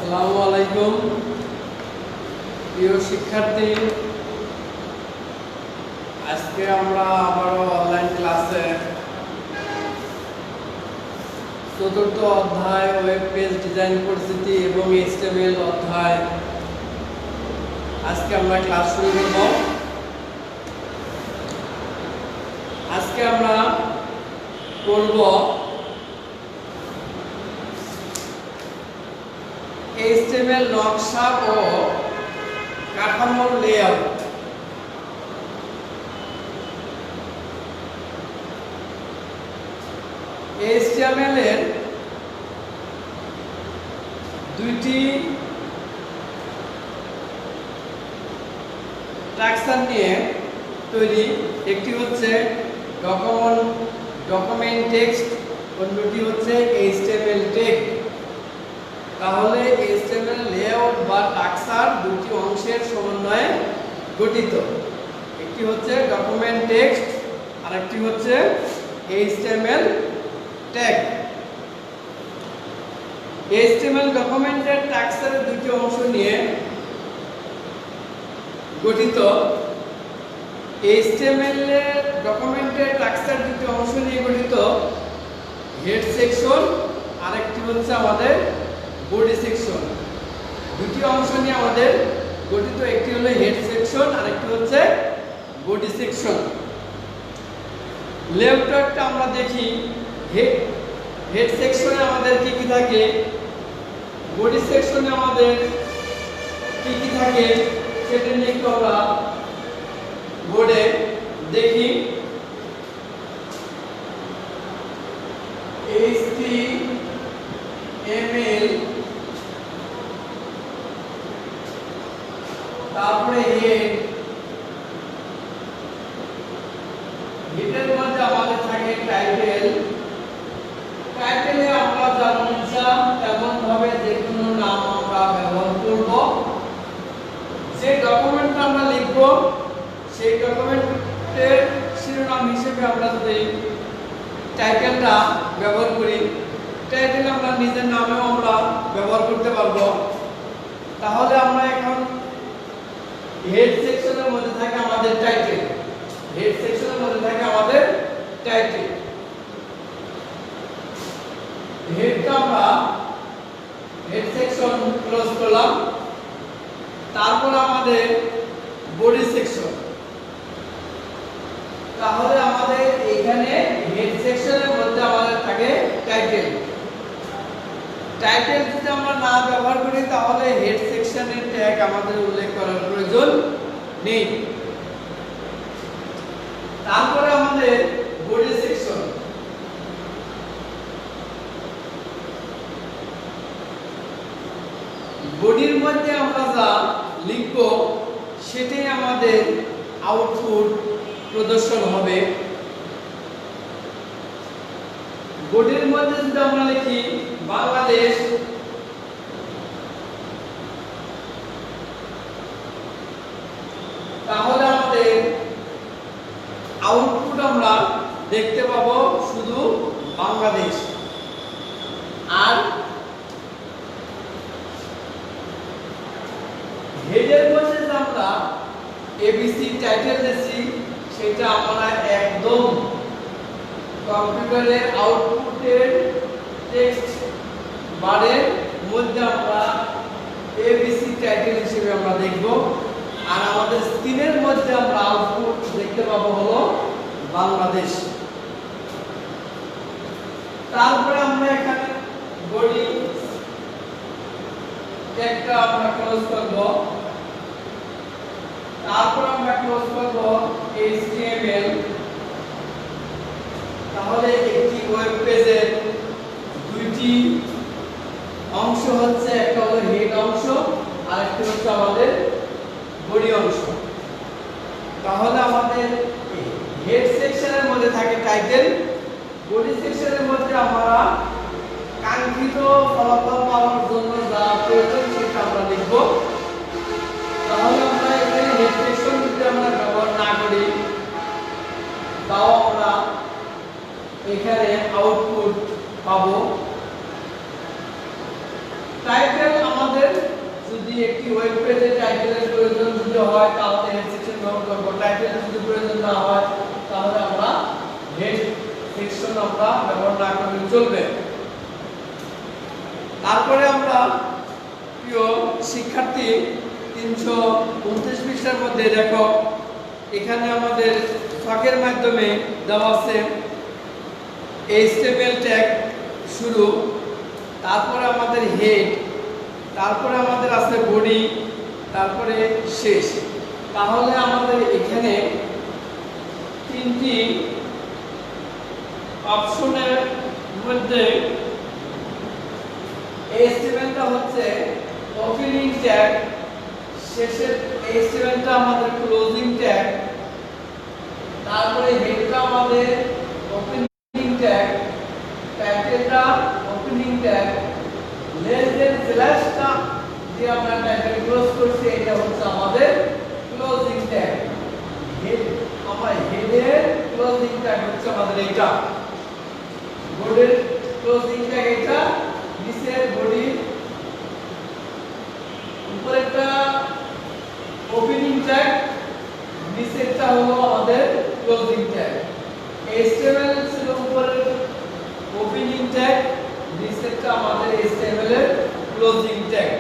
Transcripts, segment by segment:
আসসালামু আলাইকুম প্রিয় শিক্ষার্থী। আজকে আমরা আবারও অনলাইন ক্লাসে চতুর্থ অধ্যায় ওয়েব পেজ ডিজাইন পরিস্থিতি এবং এইচটিএমএল অধ্যায় আজকে আমরা ক্লাস শুরু করব। আজকে আমরা করব এইচটিএমএল নকশা ও কাঠামোর লেআউট। এইচটিএমএল এর দুইটি স্ট্রাকচার নিয়ে তৈরি, একটি হচ্ছে ডকুমেন্ট টেক্সট, অন্যটি হচ্ছে এইচটিএমএল ট্যাগ। তাহলে এইচটিএমএল লেআউট বা স্ট্রাকচার দুটি অংশের সমন্বয়ে গঠিত। একটি হচ্ছে ডকুমেন্ট টেক্সট আর একটি হচ্ছে এইচটিএমএল ট্যাগ। এইচটিএমএল ডকুমেন্টের স্ট্রাকচারের দুটি অংশ নিয়ে গঠিত। এইচটিএমএল এর ডকুমেন্টের স্ট্রাকচার দুটি অংশ নিয়ে গঠিত, হেড সেকশন আর একটি হচ্ছে আমাদের বডি সেকশন। দুটি অংশ নিয়ে আমাদের গঠিত, একটি হলো হেড সেকশন আর একটি হচ্ছে বডি সেকশন। লেআউটটা আমরা দেখি। হেড সেকশনে আমাদের কি কি থাকে, বডি সেকশনে আমাদের কি কি থাকে সেটা নিয়ে একটু আমরা বোর্ডে দেখি। এইচটিএমএল, তারপরে হেডের মধ্যে আমাদের থাকে টাইটেল। টাইটেলে আমরা যেমন ইচ্ছা তেমন ভাবে যে কোনো নাম আমরা ব্যবহার করব। যে ডকুমেন্টটা আমরা লিখব সেই ডকুমেন্টের শিরোনাম হিসেবে আমরা যদি টাইটেলটা ব্যবহার করি, টাইটেল আমরা নিজের নামেও আমরা ব্যবহার করতে পারবো। তাহলে আমরা এখন হেড সেকশনের মধ্যে থাকে আমাদের টাইটেল। হেড সেকশনের মধ্যে থাকে আমাদের টাইটেল। হেডটা আমরা হেড সেকশন ক্লোজ করলাম। তারপর আমাদের বডি সেকশন। তাহলে আমাদের এখানে হেড সেকশনের মধ্যে আমাদের থাকে টাইটেল। টাইটেল যদি আমরা না ব্যবহার করি তাহলে হেড সেকশনের ট্যাগ আমাদের উল্লেখ করার প্রয়োজন নেই। তারপরে আমাদের বডি সেকশন। বডির মধ্যে আমরা যা লিখব সেটাই আমাদের আউটপুট প্রদর্শন হবে। বডির মধ্যে যদি আমরা লিখি বাংলাদেশ, তাহলে আমাদের আউটপুট আমরা দেখতে পাবো শুধু বাংলাদেশ। আর হেডের মধ্যে যে আমরা এবিসি টাইটেল দিয়েছি সেটা আমরা একদম কম্পিউটারের আউটপুটের টেক্সট বারের মধ্যে আমরা এবিসি টাইটেল হিসেবে আমরা দেখব। আর আমাদের স্ক্রিনের মধ্যে আমরা আউটপুট দেখতে পাবো হলো বাংলাদেশ। তারপরে আমরা এখানে বডি ট্যাগটা আমরা ক্লোজ করব। তারপর আমরা ক্লোজ করব এইচটিএমএল। তাহলে একটি ওয়েব পেজের দুইটি অংশ হচ্ছে, একটা হলো হেড অংশ আর একটা হচ্ছে আমাদের বডি অংশ। তাহলে আমাদের হেড সেকশনের মধ্যে থাকে টাইটেল, বডি সেকশনের মধ্যে আমরা কাঙ্ক্ষিত ফলাফল পাওয়ার জন্য যা প্রয়োজন সেটা আমরা লিখব। তাহলে আমরা এখানে হেড সেকশন যদি আমরা ব্যবহার না করি তাও আমরা এখানে আউটপুট পাবো। টাইটেল আমাদের যদি একটি ওয়েব পেজে টাইটেলের প্রয়োজন যদি হয় তাহলে হেড সেকশন ব্যবহার করব, টাইটেলের যদি প্রয়োজন না হয় তাহলে আমরা হেড সেকশন আমরা ব্যবহার না করলে চলবে। তারপরে আমরা প্রিয় শিক্ষার্থী 329 পৃষ্ঠার মধ্যে দেখো এখানে আমাদের ফাঁকের মাধ্যমে দেওয়া আছে HTML ট্যাগ শুরু, তারপরে আমাদের হেড, তারপরে আমাদের আছে বডি, তারপরে শেষ। তাহলে আমাদের এখানে তিনটি অপশনের মধ্যে HTML-টা হচ্ছে ওপেনিং ট্যাগ, শেষের HTML-টা আমাদের ক্লোজিং ট্যাগ, তারপরে হেডটা আমাদের ওপেনিং ট্যাগ, টাইটেলটা ওপেনিং ট্যাগ, লেস দেন স্ল্যাশটা যে আমরা টাইটেল ক্লোজ করছি এটা হচ্ছে আমাদের ক্লোজিং ট্যাগ। হেড আমরা হেডের ক্লোজিং ট্যাগ হচ্ছে আমাদের এটা, বডির ক্লোজিং ট্যাগ এটা, নিচের বডি, উপরেরটা ওপেনিং ট্যাগ, নিচেরটা হলো আমাদের ক্লোজিং ট্যাগ। HTML ছিল উপরের ওপেনিং ট্যাগ, নিচেরটা আমাদের HTML এর ক্লোজিং ট্যাগ।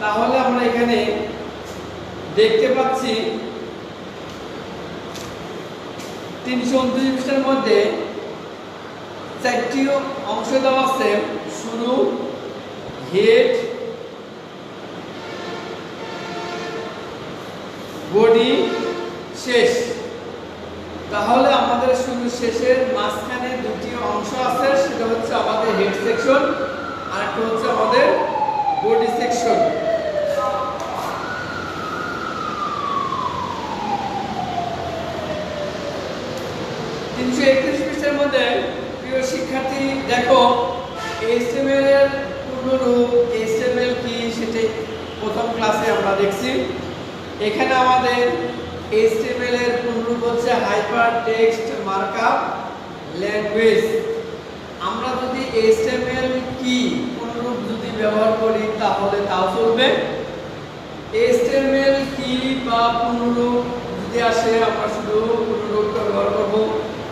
তাহলে আমরা এখানে দেখতে পাচ্ছি 329 পৃষ্ঠার মধ্যে চারটি অংশ দেওয়া আছে, শুরু, হেড, বডি, শেষ। তাহলে আমাদের শুরু শেষের মাঝখানে দুটি অংশ আছে, সেটা হচ্ছে আমাদের হেড সেকশন আর একটা হচ্ছে আমাদের বডি সেকশন। পৃষ্ঠার মধ্যে প্রিয় শিক্ষার্থী দেখো HTML এর পূর্ণরূপ, HTML কি সেটা প্রথম ক্লাসে আমরা দেখছি। এখানে আমাদের HTML এর পূর্ণরূপ হচ্ছে হাইপার টেক্সট মার্কআপ ল্যাঙ্গুয়েজ। আমরা যদি HTML কি পূর্ণরূপ যদি ব্যবহার করি তাহলে তাও চলবে। HTML কি বা পূর্ণরূপ যদি আসে আমরা শুধু পূর্ণরূপটা ব্যবহার করব।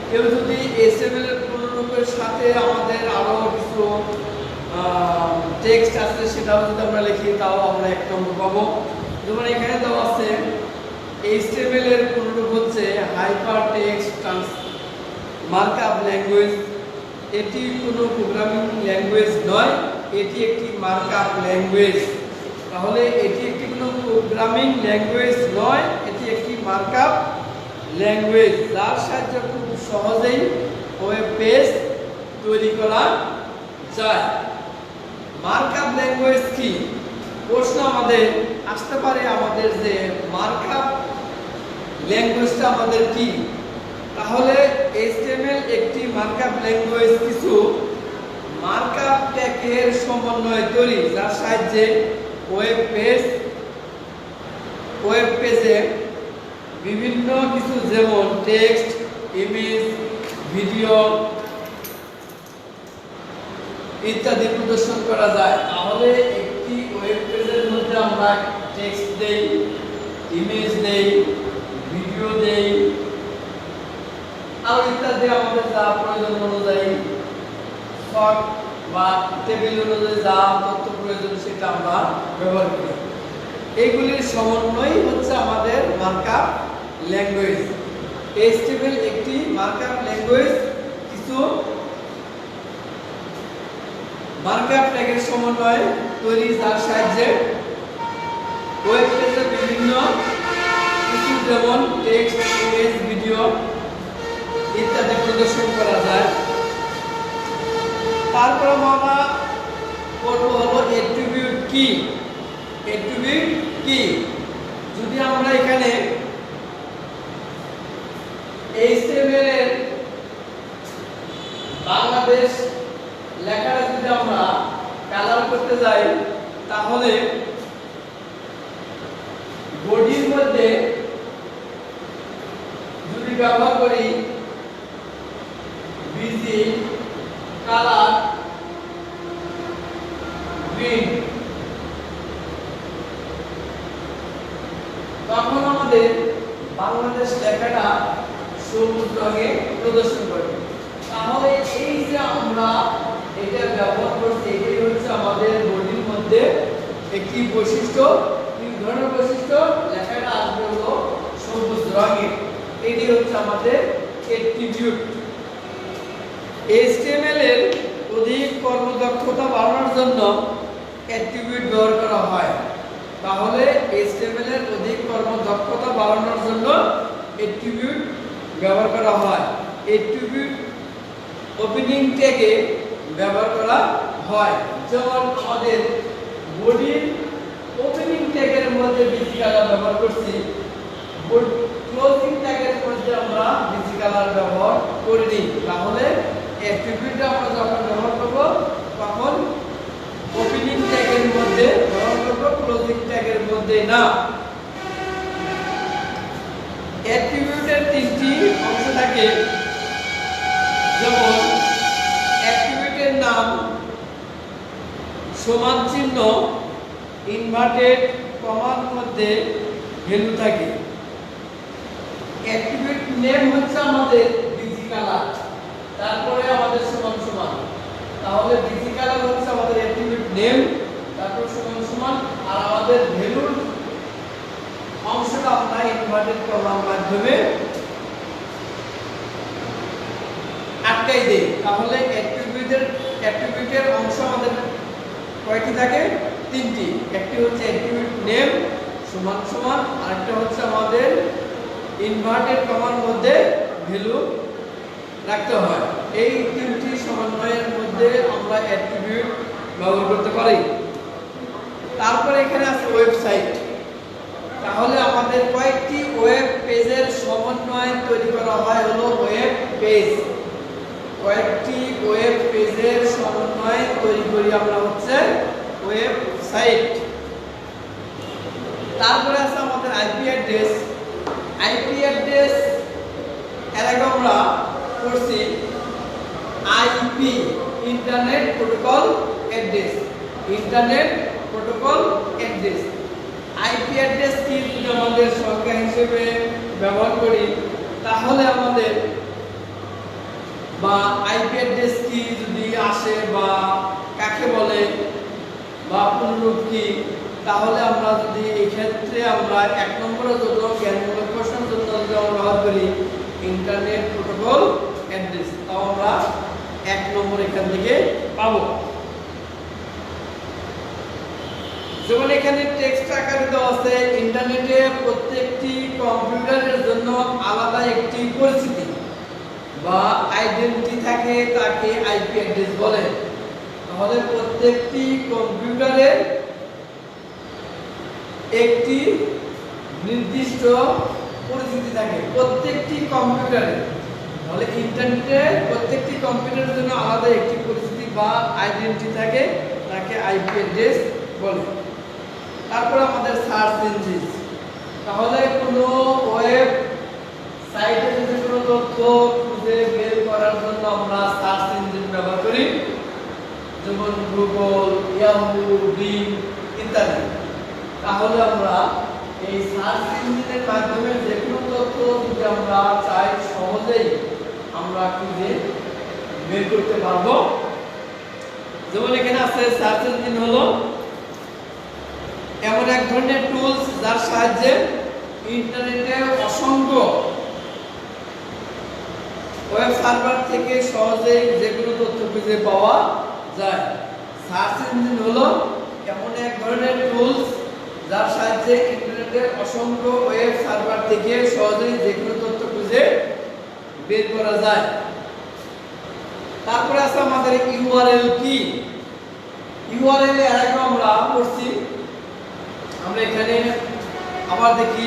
কেউ যদি HTML এর পূর্ণরূপের সাথে আমাদের আরো কিছু টেক্সট আছে সেটাও যদি আমরা লিখি তাও আমরা এক নম্বর পাবো। যেমন এখানে দেওয়া আছে HTML এর পূর্ণরূপ হচ্ছে হাইপার টেক্সট মার্কআপ ল্যাঙ্গুয়েজ। এটি কোনো প্রোগ্রামিং ল্যাঙ্গুয়েজ নয়, এটি একটি মার্কআপ ল্যাঙ্গুয়েজ। তাহলে এটি একটি কোনো প্রোগ্রামিং ল্যাঙ্গুয়েজ নয়, এটি একটি মার্কআপ ল্যাঙ্গুয়েজ, যার সাহায্যে খুব সহজেই ওয়েব পেজ তৈরি করা যায়। মার্কআপ ল্যাঙ্গুয়েজ কি প্রশ্ন আমাদের আসতে পারে, আমাদের যে মার্কআপ ল্যাঙ্গুয়েজটা আমাদের কি? তাহলে HTML একটি মার্কআপ ল্যাঙ্গুয়েজ, কিছু মার্কআপ ট্যাগের সমন্বয়ে তৈরি, যার সাহায্যে ওয়েব পেজে বিভিন্ন কিছু যেমন টেক্সট, ইমেজ, ভিডিও ইত্যাদি প্রদর্শন করা যায়। তাহলে একটি ওয়েব পেজের মধ্যে আমরা টেক্সট দেই, ইমেজ দেই, ভিডিও দেই, আর ইত্যাদি আমাদের যা প্রয়োজন অনুযায়ী শর্ট বা টেবিল অনুযায়ী যা তথ্য প্রয়োজন সেটা আমরা ব্যবহার করি। এইগুলির সমন্বয় হচ্ছে আমাদের মার্কআপ ল্যাঙ্গুয়েজ। HTML একটি মার্কআপ ল্যাঙ্গুয়েজ, কিছু মার্কআপ ট্যাগের সমন্বয়ে তৈরি, যার সাহায্যে ওয়েব পেজে বিভিন্ন কিছু যেমন টেক্সট, ইমেজ, ভিডিও ইত্যাদি প্রদর্শন করা যায়। তারপর আমরা করব হলো অ্যাট্রিবিউট কি। অ্যাট্রিবিউট কি, যদি আমরা এখানে HTML এর বাংলাদেশ লেখাটা যদি আমরা কালার করতে যাই তাহলে বডির মধ্যে যদি ব্যবহার করি বিজি কালার গ্রিন, সবুজ রঙে প্রদর্শন করবে। তাহলে এই যে আমরা এটা ব্যবহার করছি, এটাই হচ্ছে আমাদের বডির মধ্যে একটি বৈশিষ্ট্য। তিন ধরনের বৈশিষ্ট্য, লেখাটা আসবে হলো সবুজ রঙের। এটি হচ্ছে আমাদের অ্যাট্রিবিউট। HTML এর অধিক কর্মদক্ষতা বাড়ানোর জন্য অ্যাট্রিবিউট ব্যবহার করা হয়। তাহলে HTML এর অধিক কর্মদক্ষতা বাড়ানোর জন্য অ্যাট্রিবিউট ব্যবহার করা হয়। অ্যাট্রিবিউট ওপেনিং ট্যাগে ব্যবহার করা হয়। যেমন আমাদের বডির ওপেনিং ট্যাগের মধ্যে বিসি কালার ব্যবহার করছি, ক্লোজিং ট্যাগের মধ্যে আমরা বিসি কালার ব্যবহার করিনি। তাহলে অ্যাট্রিবিউটটা আমরা যখন ব্যবহার করব তখন ওপেনিং ট্যাগের মধ্যে ব্যবহার করব, ক্লোজিং ট্যাগের মধ্যে না। অ্যাট্রিবিউটের তিনটি অংশ থাকে, যেমন অ্যাট্রিবিউটের নাম, সমান চিহ্ন, ইনভার্টেড কমার মধ্যে ভ্যালু থাকে। অ্যাট্রিবিউট নেম হচ্ছে আমাদের বিজি কালার, তারপরে আমাদের সমান সমান। তাহলে বিজি কালার হচ্ছে আমাদের অ্যাট্রিবিউট নেম, তারপর সমান সমান, আর আমাদের ভ্যালুর অংশটা আমরা ইনভার্টেড কমার মাধ্যমে আটকাই দেই। তাহলে অ্যাট্রিবিউটের অংশ আমাদের কয়টি থাকে? তিনটি। একটি হচ্ছে অ্যাট্রিবিউট নেম সমান সমান, আরেকটা হচ্ছে আমাদের ইনভার্টেড কমার মধ্যে ভ্যালু রাখতে হয়। এই তিনটি সমন্বয়ের মধ্যে আমরা অ্যাট্রিবিউট ব্যবহার করতে পারি। তারপরে এখানে আছে ওয়েবসাইট। তাহলে আমাদের কয়েকটি ওয়েব পেজের সমন্বয় তৈরি করা হয় হলো ওয়েব পেজ। কয়েকটি ওয়েব পেজের সমন্বয় তৈরি করি আমরা হচ্ছে ওয়েবসাইট। তারপরে আছে আমাদের আইপি অ্যাড্রেস। আইপি অ্যাড্রেস এর আগে আমরা করছি IP, internet protocol address. Internet protocol address, IP address কি যদি আমাদের সংখ্যা হিসেবে ব্যবহার করি তাহলে আমাদের, বা আইপি অ্যাড্রেস কি যদি আসে বা কাকে বলে বা পুনরূপ কি, তাহলে আমরা যদি এই ক্ষেত্রে আমরা এক নম্বরের জন্য জ্ঞানমূলক প্রশ্নের জন্য যদি আমরা ব্যবহার করি ইন্টারনেট প্রোটোকল অ্যাড্রেস, তাও আমরা এক নম্বর এখান থেকে পাবো। যেমন এখানে টেক্সট আকারে দেওয়া আছে, ইন্টারনেটে প্রত্যেকটি কম্পিউটারের জন্য আলাদা একটি পরিচিতি বা আইডেন্টিটি থাকে, তাকে আইপি অ্যাড্রেস বলে। তাহলে প্রত্যেকটি কম্পিউটারের একটি নির্দিষ্ট পরিচিতি থাকে প্রত্যেকটি কম্পিউটারে। তাহলে ইন্টারনেটে প্রত্যেকটি কম্পিউটারের জন্য আলাদা একটি পরিচিতি বা আইডেন্টিটি থাকে, তাকে আইপি অ্যাড্রেস বলে। তারপর আমাদের সার্চ ইঞ্জিন। তাহলে কোনো ওয়েব সাইটে যদি কোনো তথ্য খুঁজে বের করার জন্য আমরা সার্চ ইঞ্জিন ব্যবহার করি, যেমন গুগল, ইয়াহু, বিং ইত্যাদি। তাহলে আমরা এই সার্চ ইঞ্জিনের মাধ্যমে যে কোনো তথ্য যদি আমরা চাই সহজেই আমরা খুঁজে বের করতে পারবো। যেমন এখানে আছে সার্চ ইঞ্জিন হলো এমন এক ধরনের টুলস যার সাহায্যে ইন্টারনেটে অসংখ্য ওয়েব সার্ভার থেকে সহজেই যে কোনো তথ্য খুঁজে পাওয়া যায়। সার্চ ইঞ্জিন হলো এমন এক ধরনের টুলস যার সাহায্যে ইন্টারনেটের অসংখ্য ওয়েব সার্ভার থেকে সহজেই যে কোনো তথ্য খুঁজে বের করা যায়। তারপরে আছে আমাদের ইউআরএল কি। ইউআরএল এর আগে আমরা পড়ছি, আমরা এখানে আবার দেখি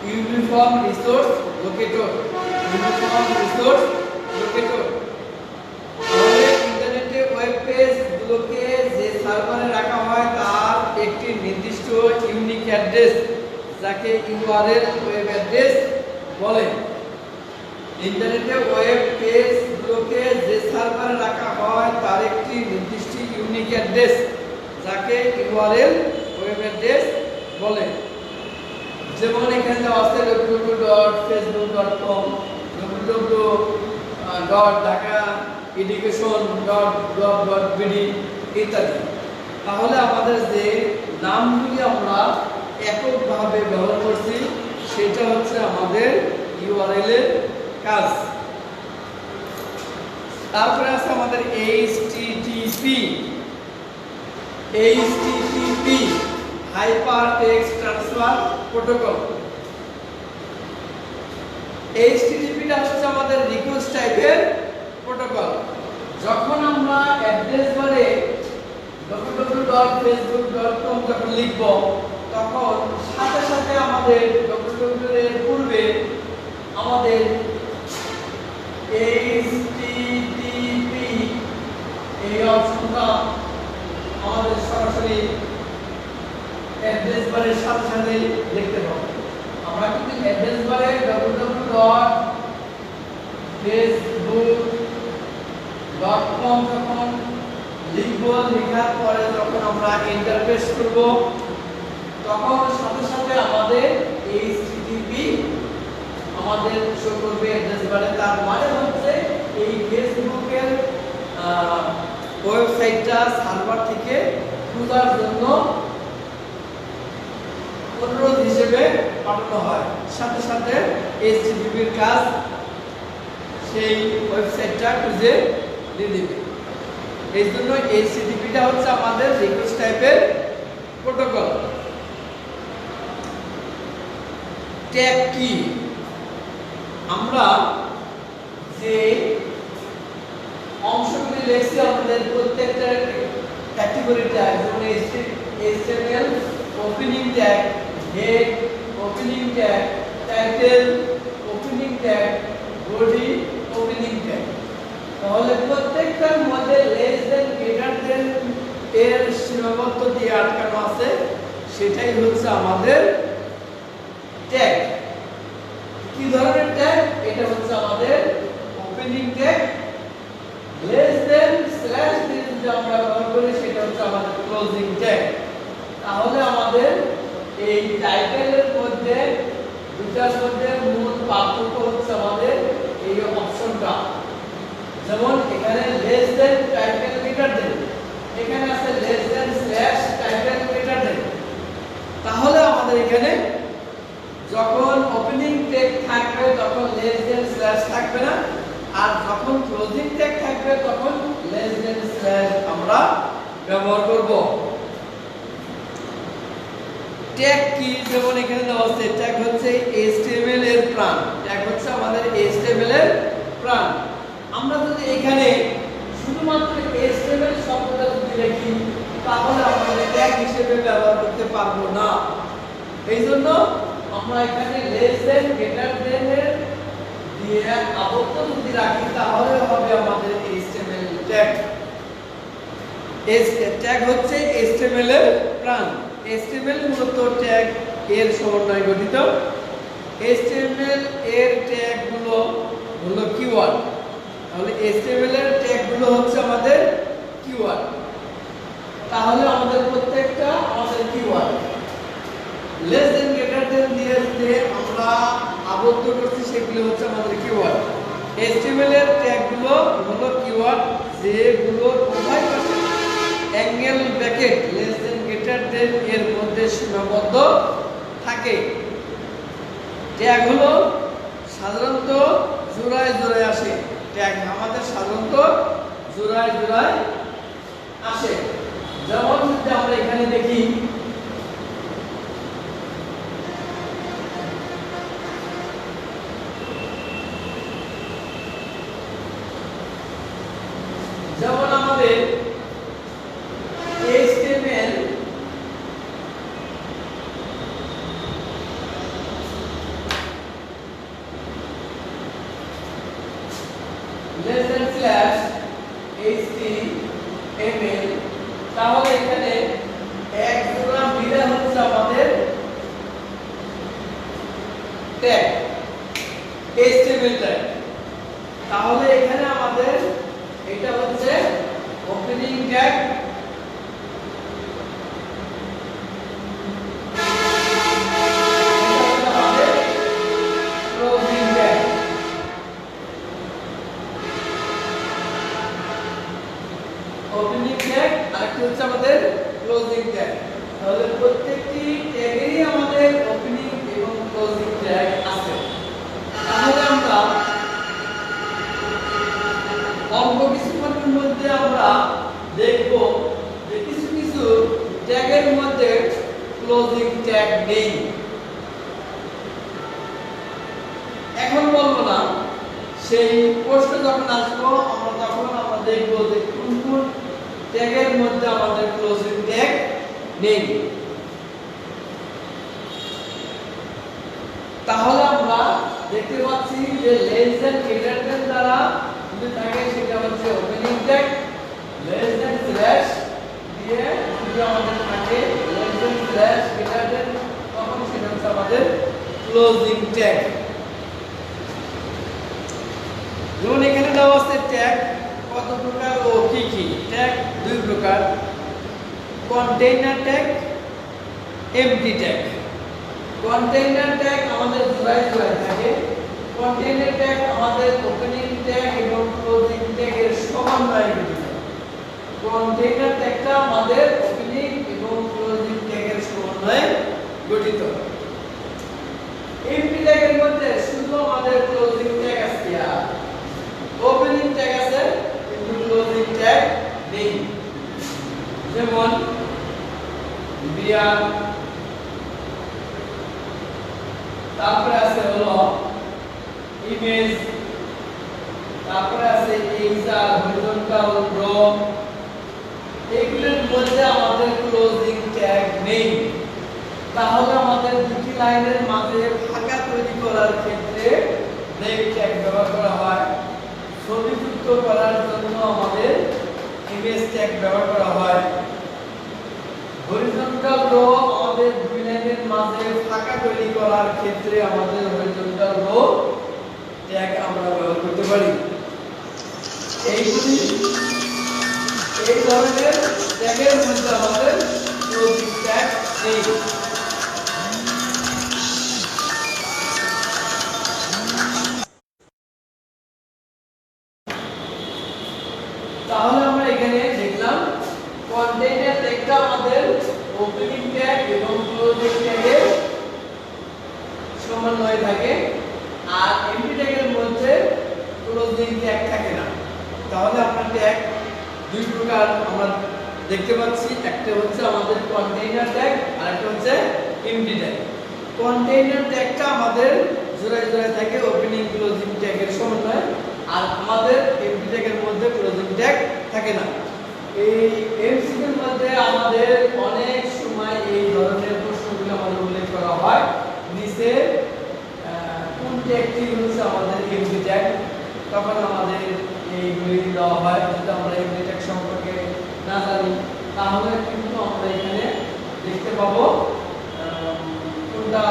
uniform resource locator. Uniform resource locator তাহলে ইন্টারনেটে ওয়েব পেজ গুলোকে যে সার্ভারে রাখা হয় তার একটি নির্দিষ্ট ইউনিক অ্যাড্রেস, যাকে ইউআরএল ওয়েব অ্যাড্রেস বলে। ইন্টারনেটে ওয়েব পেজ গুলোকে যে সার্ভারে রাখা হয় তার একটি নির্দিষ্ট ইউনিক অ্যাড্রেস, যাকে ইউআরএল ওয়েব অ্যাড্রেস বলে। যেমন এখানে দেওয়া আছে www.facebook.com, dot Dhaka education dot gov dot BD ইত্যাদি। তাহলে আমাদের যে নামগুলি আমরা এককভাবে ব্যবহার করছি সেটা হচ্ছে আমাদের ইউআরএল এর কাজ। তারপরে আছে আমাদের HTTP hyper text transfer protocol. এইচটিটিপিটা হচ্ছে আমাদের রিকোয়েস্ট টাইপের প্রোটোকল। যখন আমরা অ্যাড্রেস বারে www.facebook.com যখন লিখব তখন সাথে সাথে আমাদের www এর পূর্বে আমাদের http এই অপশনটা আমাদের সরাসরি অ্যাড্রেস বারের সাথে সাথে লিখতে হবে। আমরা কিন্তু অ্যাড্রেস বারে www.facebook.com যখন লিখব, লেখার পরে যখন আমরা এন্টার প্রেস করব তখন সাথে সাথে আমাদের http আমাদের শো করবে অ্যাড্রেস বারে। তার মানে হচ্ছে এই ফেসবুকের ওয়েবসাইটটা সার্ভার থেকে খোঁজার জন্য অনুরোধ হিসেবে পাঠানো হয়। সাথে সাথে http এর কাজ সেই ওয়েবসাইটটা খুঁজে দিয়ে দেবে। এই জন্য httpটা হচ্ছে আমাদের রিকোয়েস্ট টাইপের প্রোটোকল। ট্যাগ কি? আমরা যে অংশগুলি লিখছি আমাদের প্রত্যেকটা ক্যাটাগরি ট্যাগ, যেমন HTML opening tag, head opening tag, title opening tag, body opening tag. তাহলে প্রত্যেকটার মধ্যে লেস দেন গ্রেটার দেন এর সীমাবদ্ধ দিয়ে আটকানো আছে, সেটাই হচ্ছে আমাদের ট্যাগ। কি ধরনের ট্যাগ? এটা হচ্ছে আমাদের opening tag. Less than slash দিয়ে যদি আমরা ব্যবহার করি সেটা হচ্ছে আমাদের ক্লোজিং ট্যাগ। তাহলে আমাদের এই টাইটেলের মধ্যে দুটার মধ্যে মূল পার্থক্য হচ্ছে আমাদের এই অপশনটা। যেমন এখানে less than title greater than, এখানে আছে less than slash title greater than. তাহলে আমাদের এখানে যখন ওপেনিং ট্যাগ থাকবে তখন লেস দেন স্ল্যাশ থাকবে না, আর যখন ক্লোজিং ট্যাগ থাকবে তখন লেস দেন স্ল্যাশ আমরা ব্যবহার করব। ট্যাগ কি? যেমন এখানে দেওয়া আছে ট্যাগ হচ্ছে HTML এর প্রাণ। ট্যাগ হচ্ছে আমাদের HTML এর প্রাণ। আমরা যদি এখানে শুধুমাত্র HTML শব্দটা যদি লিখি তাহলে আমরা ট্যাগ হিসেবে ব্যবহার করতে পারবো না। এইজন্য আমরা এখানে লেস দেন গ্রেটার দেন এর দিয়ে আবদ্ধ যদি রাখি তাহলে হবে আমাদের HTML ট্যাগ। ট্যাগ হচ্ছে HTML এর প্রাণ। HTML মূলত ট্যাগ এর সমন্বয়ে গঠিত। HTML এর ট্যাগ গুলো হলো কিওয়ার্ড। তাহলে HTML এর ট্যাগ গুলো হচ্ছে আমাদের কিওয়ার্ড। তাহলে আমাদের প্রত্যেকটা আমাদের keyword. Less than greater than দিয়ে যে আমরা আবদ্ধ করছি সেগুলো হচ্ছে আমাদের কিওয়ার্ড। HTML এর ট্যাগ গুলো হলো কিওয়ার্ড যেগুলো উভয় পাশে angle bracket less than greater than এর মধ্যে সীমাবদ্ধ থাকে। ট্যাগ হলো সাধারণত জোড়ায় জোড়ায় আসে। ট্যাগ আমাদের সাধারণত জোড়ায় জোড়ায় আসে। যেমন যদি আমরা এখানে দেখি যেমন আমাদের HTML less than slash HTML, তাহলে এখানে এক জোড়া মিলে হচ্ছে আমাদের ট্যাগ HTML ট্যাগ। তাহলে এখানে আমাদের এটা হচ্ছে ওপেনিং ট্যাগ, আরেকটি হচ্ছে আমাদের ক্লোজিং ট্যাগ। তাহলে প্রত্যেকটি ট্যাগেরই আমাদের ওপেনিং এবং ক্লোজিং ট্যাগ আছে। তাহলে আমরা অল্প কিছুক্ষণের মধ্যে আমরা দেখব যে কিছু কিছু ট্যাগের মধ্যে ক্লোজিং ট্যাগ নেই। এখন বলবো না, সেই প্রশ্ন যখন আসবো আমরা দেখব যে কোন কোন ট্যাগের মধ্যে আমাদের ক্লোজিং ট্যাগ নেই। তাহলে আমরা দেখতে পাচ্ছি যে লেস দ্যান গ্রেটার দ্যান দ্বারা যদি থাকে সেটা হচ্ছে opening tag, less than slash দিয়ে যদি আমাদের থাকে less than slash greater than তখন সেটা হচ্ছে আমাদের ক্লোজিং ট্যাগ। যেমন এখানে দেওয়া আছে ট্যাগ কত প্রকার ও কি কি। ট্যাগ দুই প্রকার, container tag, MT tag. Container tag আমাদের জোড়ায় জোড়ায় থাকে। কন্টেইনার ট্যাগ আমাদের ওপেনিং ট্যাগ এবং ক্লোজিং ট্যাগের সমন্বয়ে গঠিত। কন্টেইনার ট্যাগটা আমাদের ওপেনিং এবং ক্লোজিং ট্যাগের সমন্বয়ে গঠিত। এমটি ট্যাগের মধ্যে শুধু আমাদের ক্লোজিং ট্যাগ আছে, ওপেনিং ট্যাগ আছে কিন্তু ক্লোজিং ট্যাগ নেই। যেমন বিয়ার, তারপরে আছে হলো ইমেজ, তারপরে আছে এক্সার, হরিজন্টাল, ড্র। এগুলোর মধ্যে আমাদের ক্লোজিং ট্যাগ নেই। তাহলে আমাদের দুটি লাইনের মাঝে ফাঁকা তৈরি করার ক্ষেত্রে ব্রেক ট্যাগ ব্যবহার করা হয়। ছবি যুক্ত করার জন্য আমাদের ইমেজ ট্যাগ ব্যবহার করা হয়। হরিজন্টাল রো আমাদের দুই লাইনের মাঝে ফাঁকা তৈরি করার ক্ষেত্রে আমাদের হরিজন্টাল রো ট্যাগ আমরা ব্যবহার করতে পারি। এই ধরনের ট্যাগের মধ্যে আমাদের ক্লোজিং ট্যাগ নেই। তাহলে আমরা এখানে দেখলাম কন্টেইনার ট্যাগটা আমাদের ওপেনিং ট্যাগ এবং ক্লোজিং ট্যাগের সমন্বয়ে থাকে, আর এমটি ট্যাগের মধ্যে ক্লোজিং ট্যাগ থাকে না। তাহলে আমরা ট্যাগ দুই প্রকার আমরা দেখতে পাচ্ছি, একটা হচ্ছে আমাদের কন্টেইনার ট্যাগ আর একটা হচ্ছে এমটি ট্যাগ। কন্টেইনার ট্যাগটা আমাদের জোড়ায় জোড়ায় থাকে ওপেনিং ক্লোজিং ট্যাগের সমন্বয়ে, আর আমাদের এমটি ট্যাগের মধ্যে ক্লোজিং ট্যাগ থাকে না। এই এমসিকিউর মধ্যে আমাদের অনেক সময় এই ধরনের প্রশ্নগুলো আমাদের উল্লেখ করা হয়। নিচে কোন ট্যাগটি হচ্ছে আমাদের এমটি ট্যাগ, তখন আমাদের এইগুলি দেওয়া হয়। যদি আমরা এমটি ট্যাগ সম্পর্কে না জানি তাহলে কিন্তু আমরা এখানে দেখতে পাবো কোনটা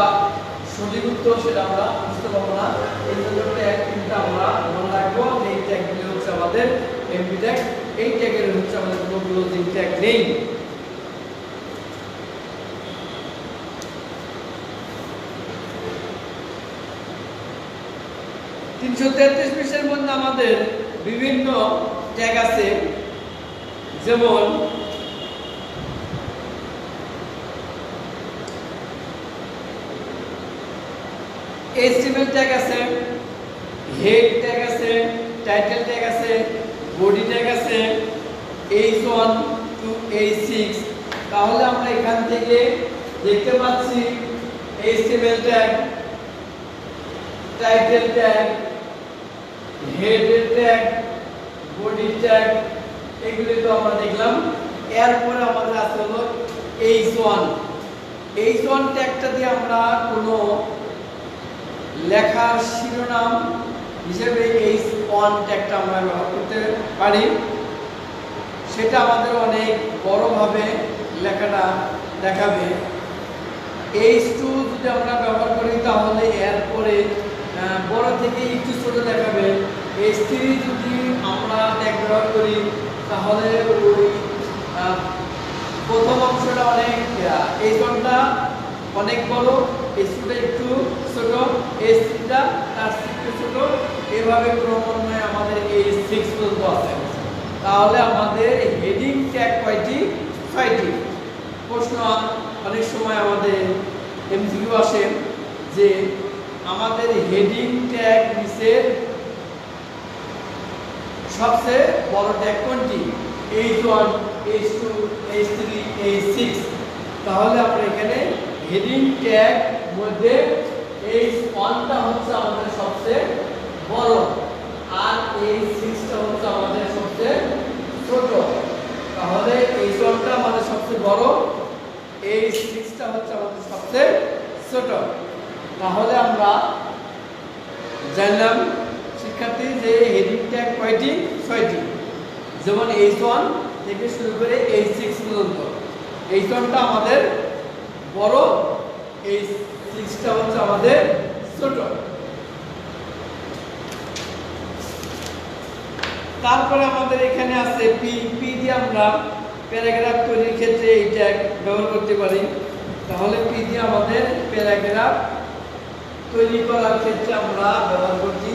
সঠিক উত্তর সেটা আমরা বুঝতে পারবো না। এই জন্য ট্যাগ কিন্তু আমরা মনে রাখবো যে এই ট্যাগগুলি হচ্ছে আমাদের এমটি ট্যাগ। এই ট্যাগের হচ্ছে আমাদের কোনো ক্লোজিং ট্যাগ নেই। তিনশো 33 পৃষ্ঠার মধ্যে আমাদের বিভিন্ন ট্যাগ আছে। যেমন HTML ট্যাগ আছে, হেড ট্যাগ আছে, টাইটেল ট্যাগ আছে, বডি ট্যাগ আছে, H1 to H6। তাহলে আমরা এখান থেকে দেখতে পাচ্ছি HTML tag, title tag, head tag, body tag, এগুলি তো আমরা দেখলাম। এরপরে আমাদের আছে হলো H1। H1 ট্যাগটা দিয়ে আমরা কোনো লেখার শিরোনাম হিসেবে H1 ট্যাগটা আমরা ব্যবহার করতে পারি। সেটা আমাদের অনেক বড়ভাবে লেখাটা দেখাবে। H2 যদি আমরা ব্যবহার করি তাহলে এরপরে বড় থেকে একটু ছোট দেখাবে। H3 যদি আমরা ট্যাগ ব্যবহার করি তাহলে ওই প্রথম অংশটা অনেক, H1টা অনেক বড়, H2টা একটু ছোট, H3টা তার থেকে ছোট, এভাবে ক্রমান্বয়ে আমাদের H6 পর্যন্ত আছে। তাহলে আমাদের হেডিং ট্যাগ কয়টি? 6টি। প্রশ্ন অনেক সময় আমাদের এমসিকিউ আসে যে আমাদের হেডিং ট্যাগ নিচের সবচেয়ে বড় ট্যাগ কোনটি? H1, H2, H3, H6। তাহলে আমরা এখানে হেডিং ট্যাগ মধ্যে H1টা হচ্ছে আমাদের সবচেয়ে বড় আর H6টা হচ্ছে আমাদের সবচেয়ে ছোট। তাহলে H1টা আমাদের সবচেয়ে বড়, H6টা হচ্ছে আমাদের সবচেয়ে ছোট। তাহলে আমরা জানলাম শিক্ষার্থী যে হেডিং ট্যাগ কয়টি? 6টি। যেমন H1 থেকে শুরু করে H6 পর্যন্ত। H1টা আমাদের বড়, H6টা হচ্ছে আমাদের ছোট। তারপরে আমাদের এখানে আছে পি। পি দিয়ে আমরা প্যারাগ্রাফ তৈরির ক্ষেত্রে এই ট্যাগ ব্যবহার করতে পারি। তাহলে পি দিয়ে আমাদের প্যারাগ্রাফ তৈরি করার ক্ষেত্রে আমরা ব্যবহার করছি।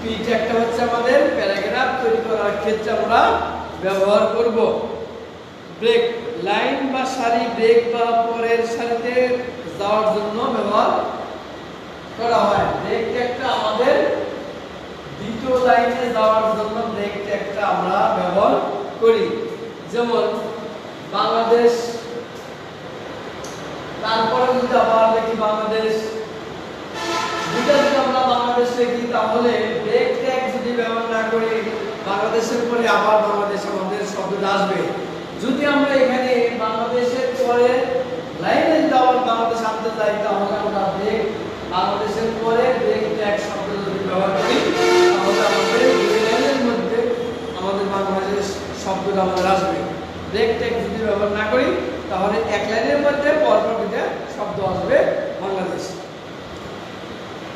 পি ট্যাগটা হচ্ছে আমাদের প্যারাগ্রাফ তৈরি করার ক্ষেত্রে আমরা ব্যবহার করব। ব্রেক, লাইন বা সারি ব্রেক বা পরের সারিতে যাওয়ার জন্য ব্যবহার করা হয়। ব্রেক ট্যাগটা আমাদের দ্বিতীয় লাইনে যাওয়ার জন্য ব্রেক ট্যাগটা আমরা ব্যবহার করি। যেমন বাংলাদেশ, তারপরে যদি আবার লিখি বাংলাদেশ, দুইটা যদি আমরা বাংলাদেশ লিখি তাহলে ব্রেক ট্যাগ যদি ব্যবহার না করি বাংলাদেশের পরে আবার বাংলাদেশ আমাদের শব্দটা আসবে। যদি আমরা এখানে বাংলাদেশের পরে লাইনে যাওয়ার বাংলাদেশ আনতে চাই তাহলে আমরা ব্রেক বাংলাদেশের পরে ব্রেক ট্যাগ শব্দ যদি ব্যবহার করি তাহলে আমাদের দুই লাইনের মধ্যে আমাদের বাংলাদেশ শব্দটা আমাদের আসবে। ব্রেক ট্যাগ যদি ব্যবহার না করি তাহলে এক লাইনের মধ্যে পরপর দুটো শব্দ আসবে বাংলাদেশ।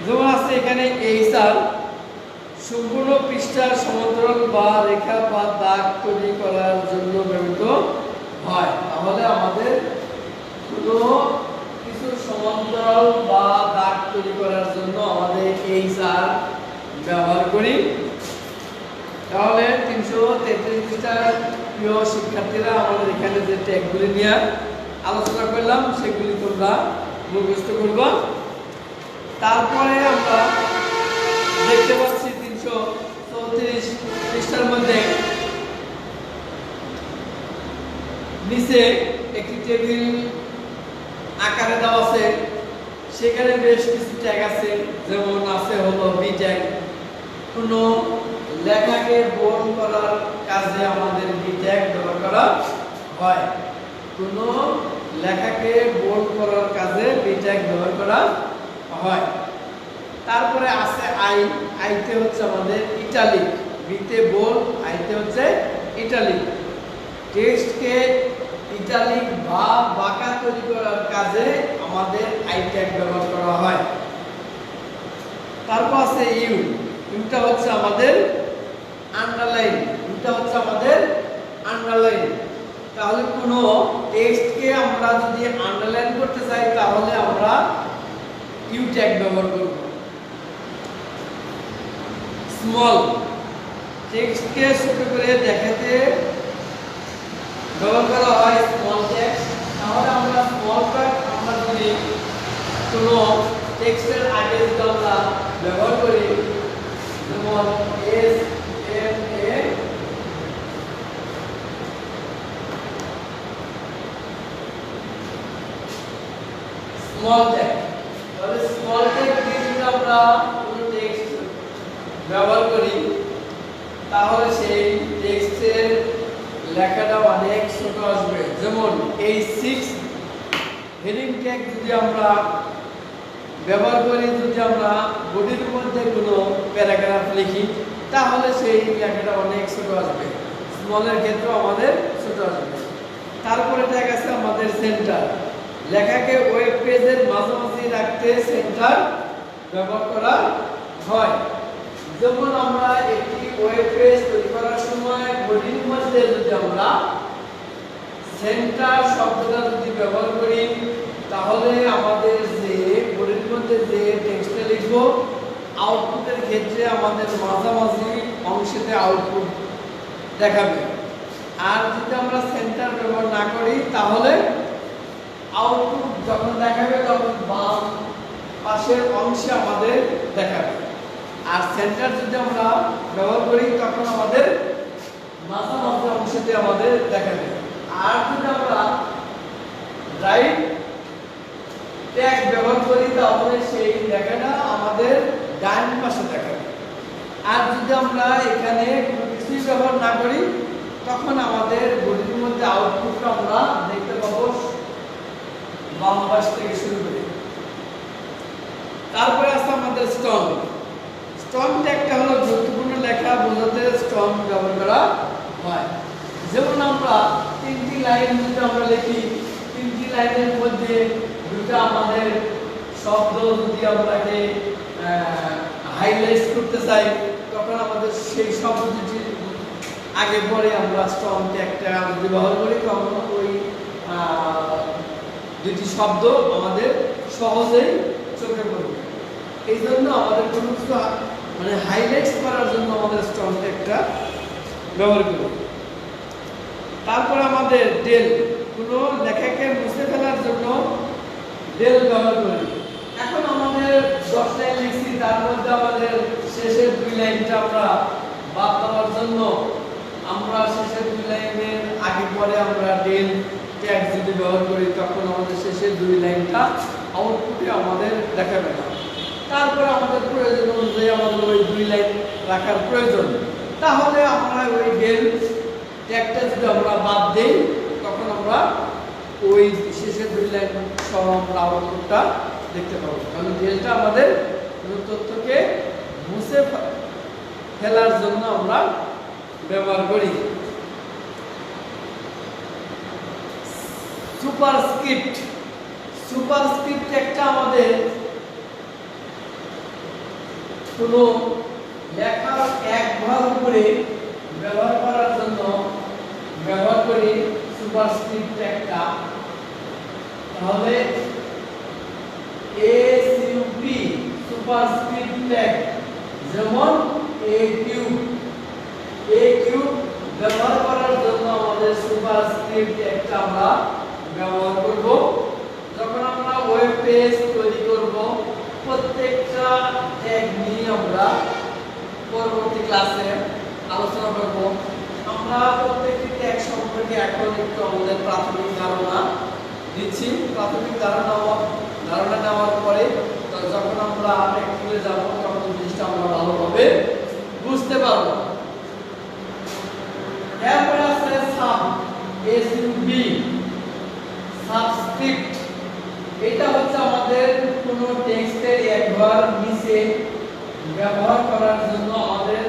যেমন আছে এখানে এইচআর, সম্পূর্ণ পৃষ্ঠার সমান্তরাল বা রেখা বা দাগ তৈরি করার জন্য ব্যবহৃত হয়। তাহলে আমাদের কোনো কিছু সমান্তরাল বা দাগ তৈরি করার জন্য আমাদের এইচআর ব্যবহার করি। তাহলে 333 পৃষ্ঠার প্রিয় শিক্ষার্থীরা আমাদের এখানে যে ট্যাগগুলি নিয়ে আলোচনা করলাম সেগুলি তোমরা মুখস্থ করবা। তারপরে আমরা দেখতে পাচ্ছি 334 পৃষ্ঠার মধ্যে নিচে একটি টেবিল আকারে দেওয়া আছে, সেখানে বেশ কিছু ট্যাগ আছে। যেমন আছে হলো বি ট্যাগ, কোনো লেখাকে বোল্ড করার কাজে আমাদের বি ট্যাগ ব্যবহার করা হয়। কোনো লেখাকে বোল্ড করার কাজে বি ট্যাগ ব্যবহার করা হয়। তারপরে আছে আই। আইতে হচ্ছে আমাদের ইটালিক, বিতে বোল্ড, আইতে হচ্ছে ইটালিক। টেক্সটকে ইটালিক বা বাঁকা তৈরি করার কাজে আমাদের আই ট্যাগ ব্যবহার করা হয়। তারপর আছে ইউ। ইউটা হচ্ছে আমাদের আন্ডারলাইন, ইউটা হচ্ছে আমাদের আন্ডারলাইন। তাহলে কোনো টেক্সটকে আমরা যদি আন্ডারলাইন করতে চাই তাহলে আমরা ইউ ট্যাগ ব্যবহার করব। স্মল, টেক্সটকে ছোট করে দেখাতে ব্যবহার করা হয় স্মল ট্যাগ। তাহলে আমরা স্মল ট্যাগ আমরা যদি কোনো টেক্সটের আগে যদি আমরা ব্যবহার করি, যেমন S M a small tag. তাহলে স্মল ট্যাগ দিয়ে যদি আমরা কোনো টেক্সট ব্যবহার করি তাহলে সেই টেক্সটের লেখাটা অনেক ছোট আসবে। যেমন এই 6 হেডিং ট্যাগ যদি আমরা ব্যবহার করি, যদি আমরা বডির মধ্যে কোনো প্যারাগ্রাফ লিখি তাহলে সেই লেখাটা অনেক ছোট আসবে, স্মলের ক্ষেত্রেও আমাদের ছোট আসবে। তারপরে ট্যাগ আছে আমাদের সেন্টার, লেখাকে ওয়েব পেজের মাঝামাঝি রাখতে সেন্টার ব্যবহার করা হয়। যেমন আমরা একটি ওয়েব পেজ তৈরি করার সময় বডির মধ্যে যদি আমরা সেন্টার শব্দটা যদি ব্যবহার করি তাহলে আমাদের যে বডির মধ্যে যে টেক্সটটা লিখব আউটপুটের ক্ষেত্রে আমাদের মাঝামাঝি অংশেতে আউটপুট দেখাবে। আর যদি আমরা সেন্টার ব্যবহার না করি তাহলে আউটপুট যখন দেখাবে তখন বাম পাশের অংশে আমাদের দেখাবে। আর সেন্টার যদি আমরা ব্যবহার করি তখন আমাদের মাঝামাঝি অংশতে আমাদের দেখাবে। আর যদি আমরা রাইট ট্যাগ ব্যবহার করি তাহলে সেই লেখাটা আমাদের ডান পাশে দেখাবে। আর যদি আমরা এখানে কোনো কিছুই ব্যবহার না করি তখন আমাদের ঘড়ির মধ্যে আউটপুটটা আমরা দেখতে পাবো বাম পাশ থেকে শুরু করে। তারপরে আছে আমাদের স্টম্প। স্টম্প ট্যাগটা হলো গুরুত্বপূর্ণ লেখা বোঝাতে স্টম্প ব্যবহার করা হয়। যেমন আমরা তিনটি লাইন যদি আমরা লিখি, তিনটি লাইনের মধ্যে দুটো আমাদের শব্দ যদি আমরাকে হাইলাইট করতে চাই তখন আমাদের সেই শব্দ দুটি আগে পরে আমরা স্টম্প ট্যাগটা যদি ব্যবহার করি তখন ওই দুটি শব্দ আমাদের সহজেই চোখে পড়বে। এই জন্য আমাদের কোনো কিছু মানে হাইলাইট করার জন্য আমাদের স্টম্প ট্যাগটা ব্যবহার করি। তারপর আমাদের ডেল, কোনো লেখাকে মুছে ফেলার জন্য ডেল ব্যবহার করি। এখন আমাদের 10 লাইন লিখছি, তার মধ্যে আমাদের শেষের 2 লাইনটা আমরা বাদ দেওয়ার জন্য আমরা শেষের 2 লাইনের আগে পরে আমরা ডেল ট্যাগ যদি ব্যবহার করি তখন আমাদের শেষের 2 লাইনটা আউটপুটে আমাদের দেখাবে না। তারপরে আমাদের প্রয়োজন অনুযায়ী আমাদের ওই 2 লাইন রাখার প্রয়োজন, তাহলে আমরা ওই ডেল ট্যাগটা যদি আমরা বাদ দেই তখন আমরা ওই শেষের 2 লাইন সহ আমরা আউটপুটটা দেখতে পাবো। কারণ ডেলটা আমাদের কোনো তথ্যকে মুছে ফেলার জন্য আমরা ব্যবহার করি। সুপারস্ক্রিপ্ট, সুপারস্ক্রিপ্ট একটা আমাদের কোনো লেখার এক ভাগ উপরে ব্যবহার করার জন্য ব্যবহার করি সুপারস্ক্রিপ্ট একটা। তাহলে ASUP সুপারস্ক্রিপ্ট ট্যাগ, যেমন A কিউব ব্যবহার করার জন্য আমাদের সুপারস্ক্রিপ্ট একটা আমরা ব্যবহার করব। যখন আমরা ওয়েব পেজ তৈরি করব প্রত্যেকটা ট্যাগ নিয়ে আমরা পরবর্তী ক্লাসে আলোচনা করব। আমরা প্রত্যেকটি ট্যাগ সম্পর্কে এখন একটু আমাদের প্রাথমিক ধারণা দিচ্ছি। প্রাথমিক ধারণা নেওয়ার পরে যখন আমরা প্র্যাকটিক্যালে যাব তখন জিনিসটা আমরা ভালোভাবে বুঝতে পারবো। এরপরে আছে সাব, SUB সাবস্ক্রিপ্ট। এটা হচ্ছে আমাদের কোনো টেক্সটের একবার নিচে ব্যবহার করার জন্য আমাদের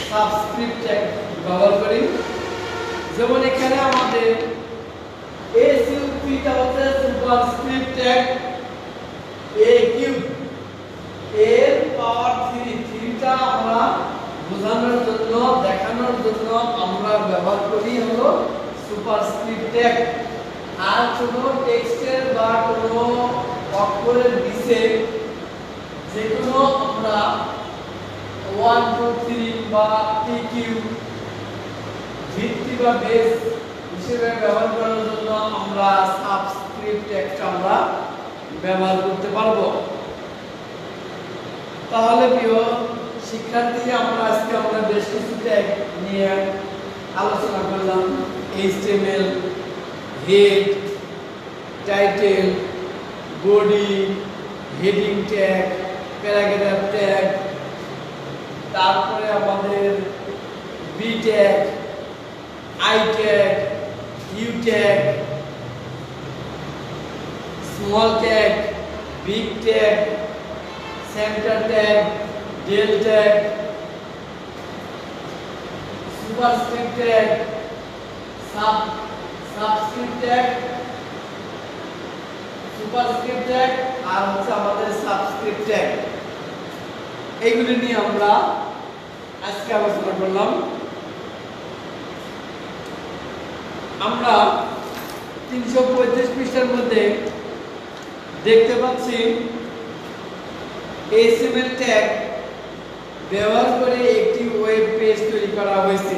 সাবস্ক্রিপ্ট ট্যাগ ব্যবহার করি। যেমন এখানে আমাদের ASUP টা হচ্ছে সুপারস্ক্রিপ্ট ট্যাগ A কিউব, এর পাওয়ার 3 টা আমরা বোঝানোর জন্য দেখানোর জন্য আমরা ব্যবহার করি হলো সুপারস্ক্রিপ্ট ট্যাগ। আর কোনো টেক্সটের বা কোনো অক্ষরের নিচে যে কোনো আমরা 1 2 3 বা PQ ভিত্তি বা বেস হিসেবে ব্যবহার করার জন্য আমরা সাবস্ক্রিপ্ট ট্যাগটা আমরা ব্যবহার করতে পারবো। তাহলে প্রিয় শিক্ষার্থী, আমরা বেশ কিছু ট্যাগ নিয়ে আলোচনা করলাম। HTML, head, title, body, heading tag, paragraph tag, তারপরে আমাদের B tag, I tag, U tag, small tag, big tag, center tag, del tag, superscript tag, subscript tag, superscript tag আর হচ্ছে আমাদের সাবস্ক্রিপ্ট ট্যাগ। এইগুলি নিয়ে আমরা আজকে আলোচনা করলাম। আমরা 335 পৃষ্ঠার মধ্যে দেখতে পাচ্ছি HTML ট্যাগ ব্যবহার করে একটি ওয়েব পেজ তৈরি করা হয়েছে।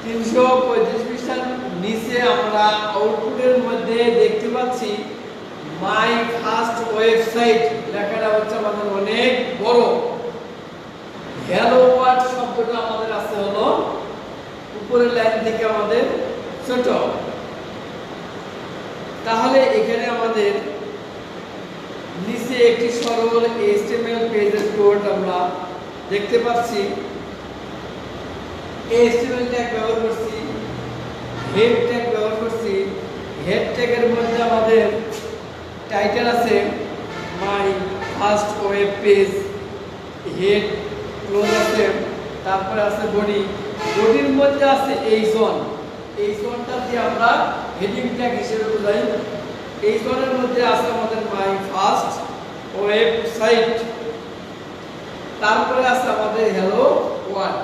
335 পৃষ্ঠার নিচে আমরা আউটপুটের মধ্যে দেখতে পাচ্ছি মাই ফার্স্ট ওয়েবসাইট লেখাটা হচ্ছে আমাদের অনেক বড়। হ্যালো ওয়ার্ল্ড শব্দটা আমাদের আছে হলো উপরের লাইন থেকে আমাদের ছোট। তাহলে এখানে আমাদের নিচে একটি সরল HTML পেজের কোড আমরা দেখতে পাচ্ছি। HTML ট্যাগ ব্যবহার করছি, হেড ট্যাগ ব্যবহার করছি। হেড ট্যাগের মধ্যে আমাদের টাইটেল আছে my first web page, head close আছে, তারপরে আছে বডি, বডির মধ্যে আছে এই জোনটা দিয়ে আমরা হেডিং ট্যাগ হিসেবে বোঝাই। এই জোনের মধ্যে আছে আমাদের মাই ফার্স্ট ওয়েবসাইট, তারপরে আছে আমাদের হ্যালো ওয়ার্ল্ড।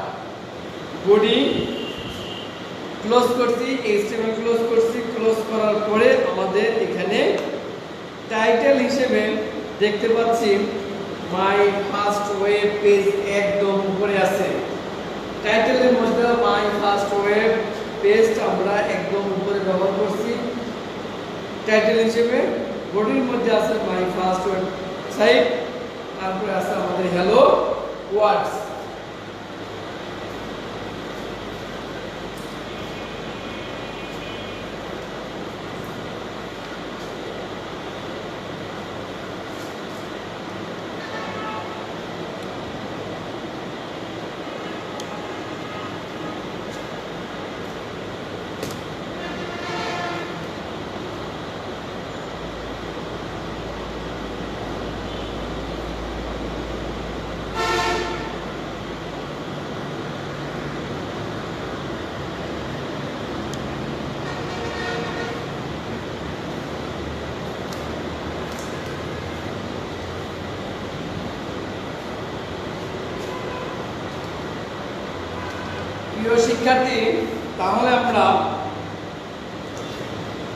বডি ক্লোজ করছি, HTML ক্লোজ করছি, ক্লোজ করার পরে আমাদের এখানে টাইটেল হিসেবে দেখতে পাচ্ছি মাই ফার্স্ট ওয়েব পেজ একদম উপরে আছে। টাইটেলের মধ্যে মাই ফার্স্ট ওয়েব পেজ আমরা একদম উপরে ব্যবহার করছি টাইটেল হিসেবে। বডির মধ্যে আছে মাই ফার্স্ট ওয়েবসাইট, তারপরে আছে আমাদের হ্যালো ওয়ার্ল্ড। প্রিয় শিক্ষার্থী, তাহলে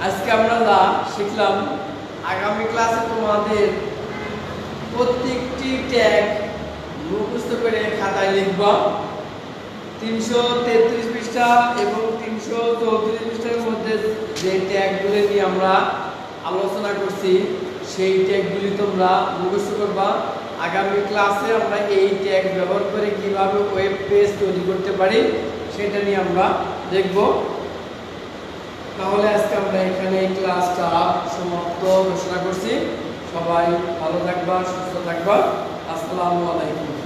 আজকে আমরা যা শিখলাম, আগামী ক্লাসে তোমাদের প্রত্যেকটি ট্যাগ মুখস্থ করে খাতায় লিখবা। 333 পৃষ্ঠা এবং 334 পৃষ্ঠার মধ্যে যে ট্যাগগুলি নিয়ে আমরা আলোচনা করছি সেই ট্যাগগুলি তোমরা মুখস্থ করবা। আগামী ক্লাসে আমরা এই ট্যাগ ব্যবহার করে কিভাবে ওয়েব পেজ তৈরি করতে পারি সেটা নিয়ে আমরা দেখব। তাহলে আজকে আমরা এখানে এই ক্লাসটা সমাপ্ত ঘোষণা করছি। সবাই ভালো থাকবা, সুস্থ থাকবা। আসসালামু আলাইকুম।